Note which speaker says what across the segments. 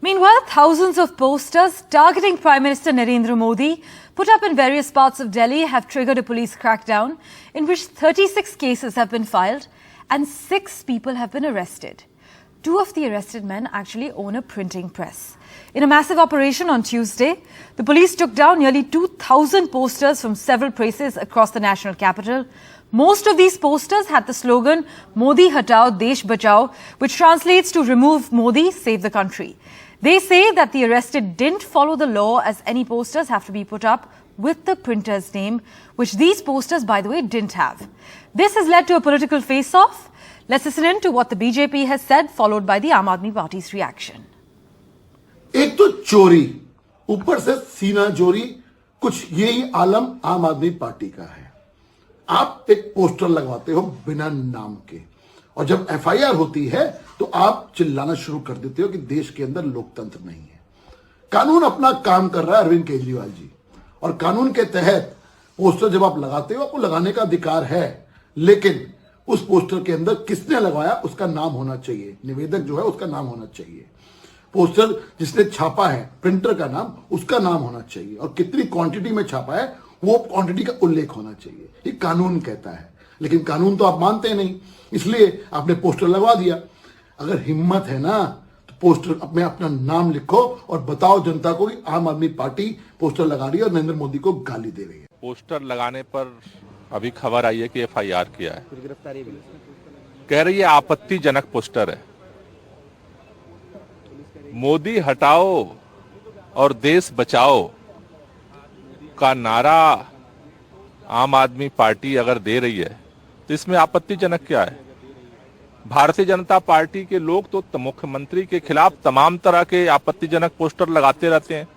Speaker 1: Meanwhile, thousands of posters targeting Prime Minister Narendra Modi put up in various parts of Delhi have triggered a police crackdown in which 36 cases have been filed and 6 people have been arrested. 2 of the arrested men actually own a printing press. In a massive operation on Tuesday, the police took down nearly 2,000 posters from several places across the national capital. Most of these posters had the slogan "Modi Hatao, Desh Bachao," which translates to "Remove Modi, Save the Country." They say that the arrested didn't follow the law, as any posters have to be put up with the printer's name, which these posters, by the way, didn't have. This has led to a political face-off. Let's listen in to what the BJP has said, followed by the Aam Aadmi Party's reaction.
Speaker 2: एक तो चोरी, ऊपर से सीना चोरी, कुछ यही आलम आम आदमी पार्टी का है। आप एक पोस्टर लगवाते हो बिना नाम के, और जब एफआईआर होती है तो आप चिल्लाना शुरू कर देते हो कि देश के अंदर लोकतंत्र नहीं है। कानून अपना काम कर रहा है अरविंद केजरीवाल जी, और कानून के तहत पोस्टर जब आप लगाते हो, आपको लगाने का अधिकार है, लेकिन उस पोस्टर के अंदर किसने लगवाया उसका नाम होना चाहिए, निवेदक जो है उसका नाम होना चाहिए। पोस्टर जिसने छापा है, प्रिंटर का नाम, उसका नाम होना चाहिए, और कितनी क्वांटिटी में छापा है वो क्वांटिटी का उल्लेख होना चाहिए। ये कानून कहता है, लेकिन कानून तो आप मानते नहीं, इसलिए आपने पोस्टर लगवा दिया। अगर हिम्मत है ना तो पोस्टर में अपना नाम लिखो और बताओ जनता को कि आम आदमी पार्टी पोस्टर लगा रही है और नरेंद्र मोदी को गाली दे रही है।
Speaker 3: पोस्टर लगाने पर अभी खबर आई है कि एफआईआर किया है, कह रही है आपत्तिजनक पोस्टर है। मोदी हटाओ और देश बचाओ का नारा आम आदमी पार्टी अगर दे रही है तो इसमें आपत्तिजनक क्या है? भारतीय जनता पार्टी के लोग तो मुख्यमंत्री के खिलाफ तमाम तरह के आपत्तिजनक पोस्टर लगाते रहते हैं।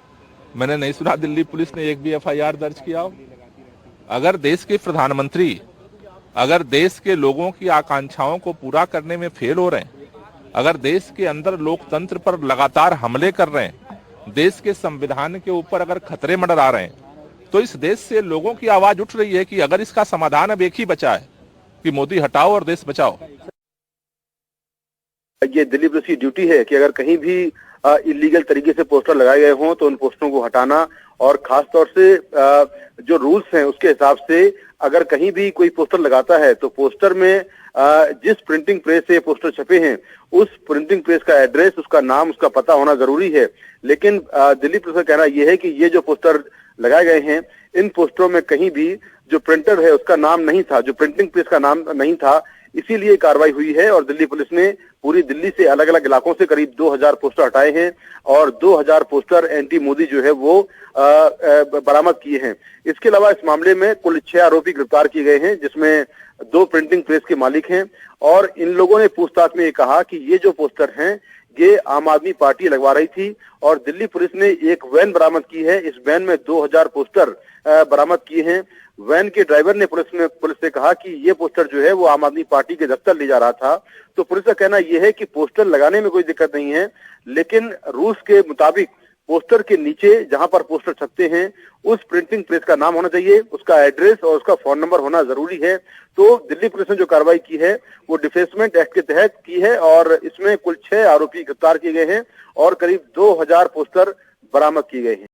Speaker 3: मैंने नहीं सुना दिल्ली पुलिस ने एक भी एफआईआर दर्ज किया हो। अगर देश के प्रधानमंत्री अगर देश के लोगों की आकांक्षाओं को पूरा करने में फेल हो रहे हैं, अगर देश के अंदर लोकतंत्र पर लगातार हमले कर रहे हैं, देश के संविधान के ऊपर अगर खतरे मंडरा रहे हैं, तो इस देश से लोगों की आवाज उठ रही है कि अगर इसका समाधान अब एक ही बचा है कि मोदी हटाओ और देश बचाओ।
Speaker 4: ये दिल्ली पुलिस की ड्यूटी है कि अगर कहीं भी इलीगल तरीके से पोस्टर लगाए गए हों तो उन पोस्टरों को हटाना, और खास तौर से जो रूल्स हैं उसके हिसाब से अगर कहीं भी कोई पोस्टर लगाता है तो पोस्टर में जिस प्रिंटिंग प्रेस से पोस्टर छपे हैं उस प्रिंटिंग प्रेस का एड्रेस, उसका नाम, उसका पता होना जरूरी है। लेकिन दिल्ली पुलिस का कहना यह है कि ये जो पोस्टर लगाए गए हैं, इन पोस्टरों में कहीं भी जो प्रिंटर है उसका नाम नहीं था, जो प्रिंटिंग प्रेस का नाम नहीं था, इसीलिए कार्रवाई हुई है। और दिल्ली पुलिस ने पूरी दिल्ली से अलग अलग इलाकों से करीब 2000 पोस्टर हटाए हैं और 2000 पोस्टर एंटी मोदी जो है वो बरामद किए हैं। इसके अलावा इस मामले में कुल 6 आरोपी गिरफ्तार किए गए हैं, जिसमें 2 प्रिंटिंग प्रेस के मालिक हैं। और इन लोगों ने पूछताछ में ये कहा कि ये जो पोस्टर हैं ये आम आदमी पार्टी लगवा रही थी, और दिल्ली पुलिस ने एक वैन बरामद की है। इस वैन में 2000 पोस्टर बरामद किए हैं। वैन के ड्राइवर ने पुलिस से कहा कि ये पोस्टर जो है वो आम आदमी पार्टी के दफ्तर ले जा रहा था। तो पुलिस का कहना यह है कि पोस्टर लगाने में कोई दिक्कत नहीं है, लेकिन रूल्स के मुताबिक पोस्टर के नीचे जहां पर पोस्टर छपते हैं उस प्रिंटिंग प्रेस का नाम होना चाहिए, उसका एड्रेस और उसका फोन नंबर होना जरूरी है। तो दिल्ली पुलिस ने जो कार्रवाई की है वो डिफेसमेंट एक्ट के तहत की है, और इसमें कुल 6 आरोपी गिरफ्तार किए गए हैं और करीब 2000 पोस्टर बरामद किए गए हैं।